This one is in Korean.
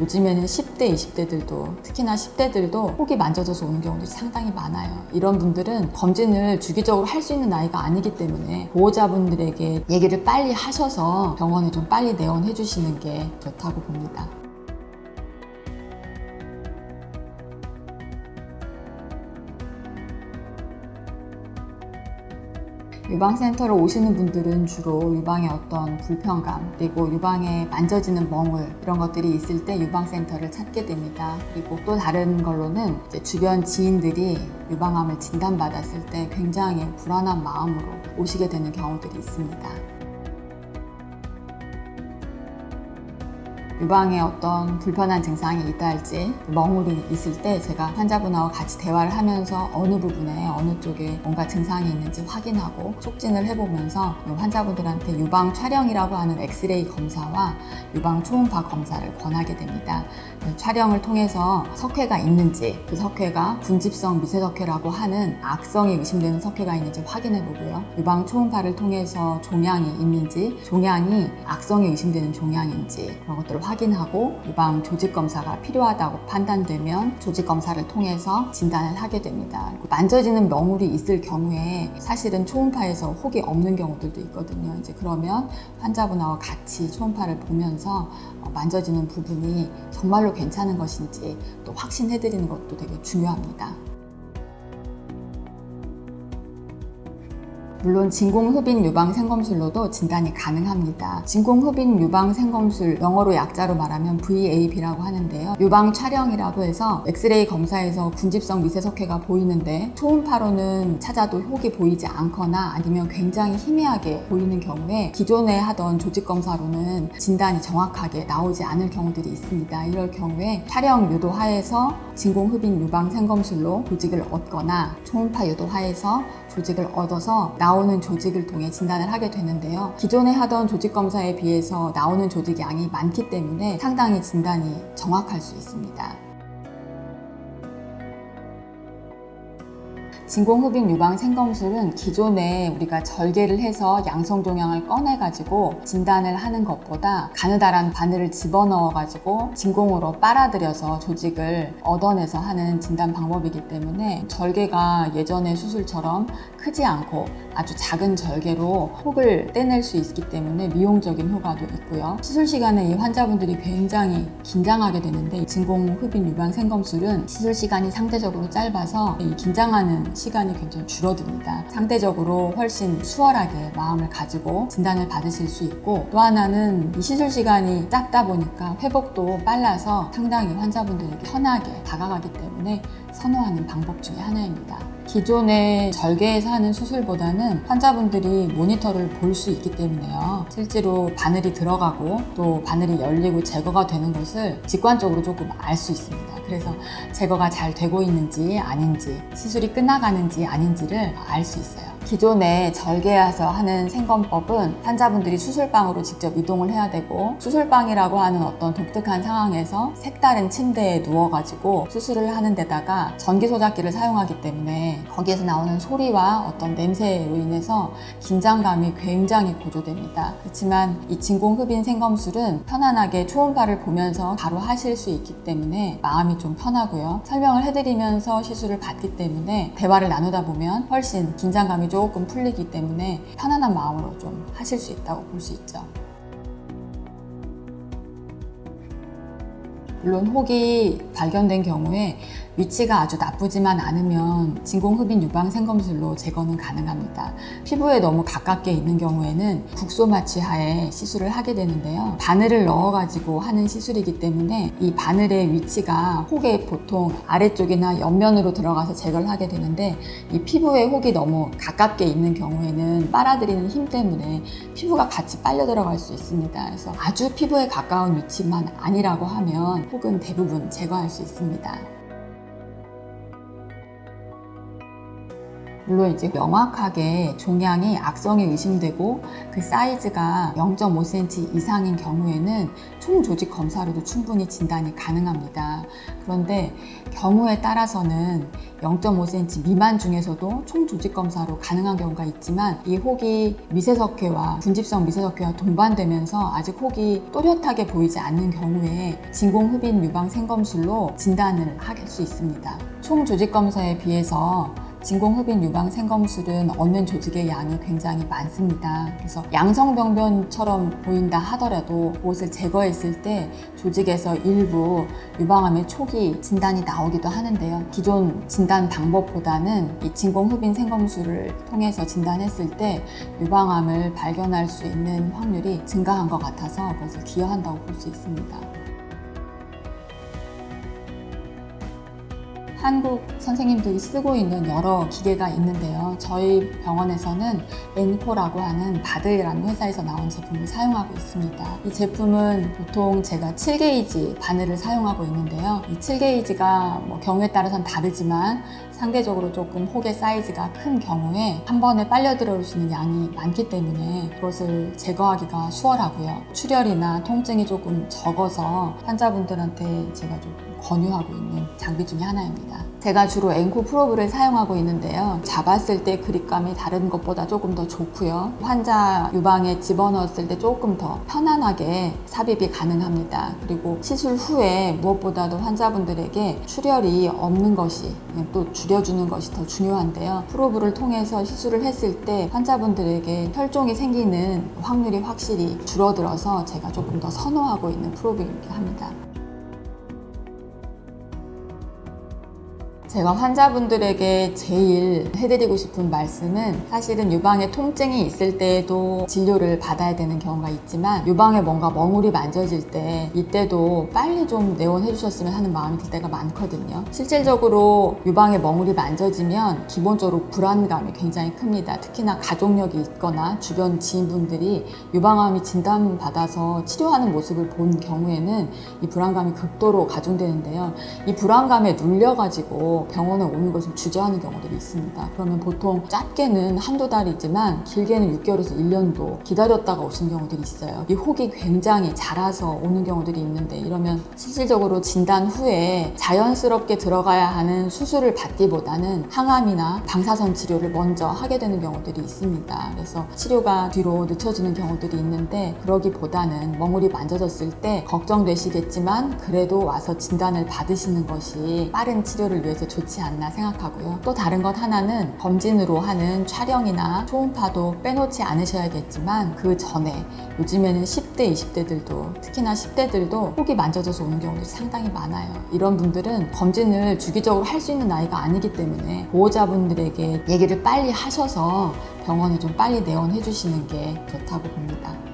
요즘에는 10대, 20대들도 특히나 10대들도 혹이 만져져서 오는 경우들이 상당히 많아요. 이런 분들은 검진을 주기적으로 할 수 있는 나이가 아니기 때문에 보호자분들에게 얘기를 빨리 하셔서 병원에 좀 빨리 내원해 주시는 게 좋다고 봅니다. 유방센터로 오시는 분들은 주로 유방의 어떤 불편감, 그리고 유방에 만져지는 멍울 이런 것들이 있을 때 유방센터를 찾게 됩니다. 그리고 또 다른 걸로는 이제 주변 지인들이 유방암을 진단받았을 때 굉장히 불안한 마음으로 오시게 되는 경우들이 있습니다. 유방에 어떤 불편한 증상이 있다 할지 멍울이 있을 때 제가 환자분하고 같이 대화를 하면서 어느 부분에 어느 쪽에 뭔가 증상이 있는지 확인하고 촉진을 해보면서 환자분들한테 유방 촬영이라고 하는 엑스레이 검사와 유방 초음파 검사를 권하게 됩니다. 촬영을 통해서 석회가 있는지, 그 석회가 군집성 미세석회라고 하는 악성이 의심되는 석회가 있는지 확인해 보고요. 유방 초음파를 통해서 종양이 있는지, 종양이 악성이 의심되는 종양인지 그런 것들을 확인하고 유방 조직 검사가 필요하다고 판단되면 조직 검사를 통해서 진단을 하게 됩니다. 만져지는 멍울이 있을 경우에 사실은 초음파에서 혹이 없는 경우들도 있거든요. 이제 그러면 환자분하고 같이 초음파를 보면서 만져지는 부분이 정말로 괜찮은 것인지 또 확신해드리는 것도 되게 중요합니다. 물론 진공흡인 유방 생검술로도 진단이 가능합니다. 진공흡인 유방 생검술, 영어로 약자로 말하면 VAB라고 하는데요. 유방 촬영이라고 해서 엑스레이 검사에서 군집성 미세석회가 보이는데 초음파로는 찾아도 혹이 보이지 않거나 아니면 굉장히 희미하게 보이는 경우에 기존에 하던 조직 검사로는 진단이 정확하게 나오지 않을 경우들이 있습니다. 이럴 경우에 촬영 유도하에서 진공흡인 유방 생검술로 조직을 얻거나 초음파 유도하에서 조직을 얻어서 나오는 조직을 통해 진단을 하게 되는데요. 기존에 하던 조직 검사에 비해서 나오는 조직 양이 많기 때문에 상당히 진단이 정확할 수 있습니다. 진공흡인 유방 생검술은 기존에 우리가 절개를 해서 양성 종양을 꺼내가지고 진단을 하는 것보다 가느다란 바늘을 집어넣어가지고 진공으로 빨아들여서 조직을 얻어내서 하는 진단 방법이기 때문에 절개가 예전의 수술처럼 크지 않고 아주 작은 절개로 혹을 떼낼 수 있기 때문에 미용적인 효과도 있고요. 시술 시간에 이 환자분들이 굉장히 긴장하게 되는데 진공흡인 유방 생검술은 시술 시간이 상대적으로 짧아서 이 긴장하는 시간이 굉장히 줄어듭니다. 상대적으로 훨씬 수월하게 마음을 가지고 진단을 받으실 수 있고, 또 하나는 이 시술 시간이 짧다 보니까 회복도 빨라서 상당히 환자분들에게 편하게 다가가기 때문에 선호하는 방법 중에 하나입니다. 기존의 절개에서 하는 수술보다는 환자분들이 모니터를 볼 수 있기 때문에요. 실제로 바늘이 들어가고 또 바늘이 열리고 제거가 되는 것을 직관적으로 조금 알 수 있습니다. 그래서 제거가 잘 되고 있는지 아닌지, 시술이 끝나가는지 아닌지를 알 수 있어요. 기존에 절개해서 하는 생검법은 환자분들이 수술방으로 직접 이동을 해야 되고, 수술방이라고 하는 어떤 독특한 상황에서 색다른 침대에 누워가지고 수술을 하는 데다가 전기소작기를 사용하기 때문에 거기에서 나오는 소리와 어떤 냄새로 인해서 긴장감이 굉장히 고조됩니다. 그렇지만 이 진공흡인 생검술은 편안하게 초음파를 보면서 바로 하실 수 있기 때문에 마음이 좀 편하고요. 설명을 해드리면서 시술을 받기 때문에 대화를 나누다 보면 훨씬 긴장감이 조금 풀리기 때문에 편안한 마음으로 좀 하실 수 있다고 볼 수 있죠. 물론 혹이 발견된 경우에 위치가 아주 나쁘지만 않으면 진공흡인 유방 생검술로 제거는 가능합니다. 피부에 너무 가깝게 있는 경우에는 국소 마취하에 시술을 하게 되는데요. 바늘을 넣어가지고 하는 시술이기 때문에 이 바늘의 위치가 혹의 보통 아래쪽이나 옆면으로 들어가서 제거를 하게 되는데, 이 피부에 혹이 너무 가깝게 있는 경우에는 빨아들이는 힘 때문에 피부가 같이 빨려 들어갈 수 있습니다. 그래서 아주 피부에 가까운 위치만 아니라고 하면 혹은 대부분 제거할 수 있습니다. 물론 이제 명확하게 종양이 악성이 의심되고 그 사이즈가 0.5cm 이상인 경우에는 총조직 검사로도 충분히 진단이 가능합니다. 그런데 경우에 따라서는 0.5cm 미만 중에서도 총조직 검사로 가능한 경우가 있지만 이 혹이 미세석회와 분집성 미세석회와 동반되면서 아직 혹이 또렷하게 보이지 않는 경우에 진공흡인 유방 생검술로 진단을 할 수 있습니다. 총조직 검사에 비해서 진공흡인 유방 생검술은 얻는 조직의 양이 굉장히 많습니다. 그래서 양성병변처럼 보인다 하더라도 그것을 제거했을 때 조직에서 일부 유방암의 초기 진단이 나오기도 하는데요. 기존 진단 방법보다는 이 진공흡인 생검술을 통해서 진단했을 때 유방암을 발견할 수 있는 확률이 증가한 것 같아서 그것을 기여한다고 볼 수 있습니다. 한국 선생님들이 쓰고 있는 여러 기계가 있는데요. 저희 병원에서는 엔코라고 하는 바드라는 회사에서 나온 제품을 사용하고 있습니다. 이 제품은 보통 제가 7게이지 바늘을 사용하고 있는데요. 이 7게이지가 경우에 따라서는 다르지만 상대적으로 조금 혹의 사이즈가 큰 경우에 한 번에 빨려 들어올 수 있는 양이 많기 때문에 그것을 제거하기가 수월하고요. 출혈이나 통증이 조금 적어서 환자분들한테 제가 좀 권유하고 있는 장비 중에 하나입니다. 제가 주로 엔코 프로브를 사용하고 있는데요. 잡았을 때 그립감이 다른 것보다 조금 더 좋고요. 환자 유방에 집어넣었을 때 조금 더 편안하게 삽입이 가능합니다. 그리고 시술 후에 무엇보다도 환자분들에게 출혈이 없는 것이 또 줄여주는 것이 더 중요한데요. 프로브를 통해서 시술을 했을 때 환자분들에게 혈종이 생기는 확률이 확실히 줄어들어서 제가 조금 더 선호하고 있는 프로브이긴 합니다. 제가 환자분들에게 제일 해드리고 싶은 말씀은 사실은 유방에 통증이 있을 때에도 진료를 받아야 되는 경우가 있지만 유방에 뭔가 멍울이 만져질 때 이때도 빨리 좀 내원해 주셨으면 하는 마음이 들 때가 많거든요. 실질적으로 유방에 멍울이 만져지면 기본적으로 불안감이 굉장히 큽니다. 특히나 가족력이 있거나 주변 지인분들이 유방암이 진단받아서 치료하는 모습을 본 경우에는 이 불안감이 극도로 가중되는데요. 이 불안감에 눌려가지고 병원에 오는 것을 주저하는 경우들이 있습니다. 그러면 보통 짧게는 한두 달이지만 길게는 6개월에서 1년도 기다렸다가 오신 경우들이 있어요. 이 혹이 굉장히 자라서 오는 경우들이 있는데 이러면 실질적으로 진단 후에 자연스럽게 들어가야 하는 수술을 받기보다는 항암이나 방사선 치료를 먼저 하게 되는 경우들이 있습니다. 그래서 치료가 뒤로 늦춰지는 경우들이 있는데 그러기보다는 멍울이 만져졌을 때 걱정되시겠지만 그래도 와서 진단을 받으시는 것이 빠른 치료를 위해서 좋지 않나 생각하고요. 또 다른 것 하나는 검진으로 하는 촬영이나 초음파도 빼놓지 않으셔야겠지만 그 전에 요즘에는 10대, 20대들도 특히나 10대들도 혹이 만져져서 오는 경우들이 상당히 많아요. 이런 분들은 검진을 주기적으로 할 수 있는 나이가 아니기 때문에 보호자분들에게 얘기를 빨리 하셔서 병원에 좀 빨리 내원해 주시는 게 좋다고 봅니다.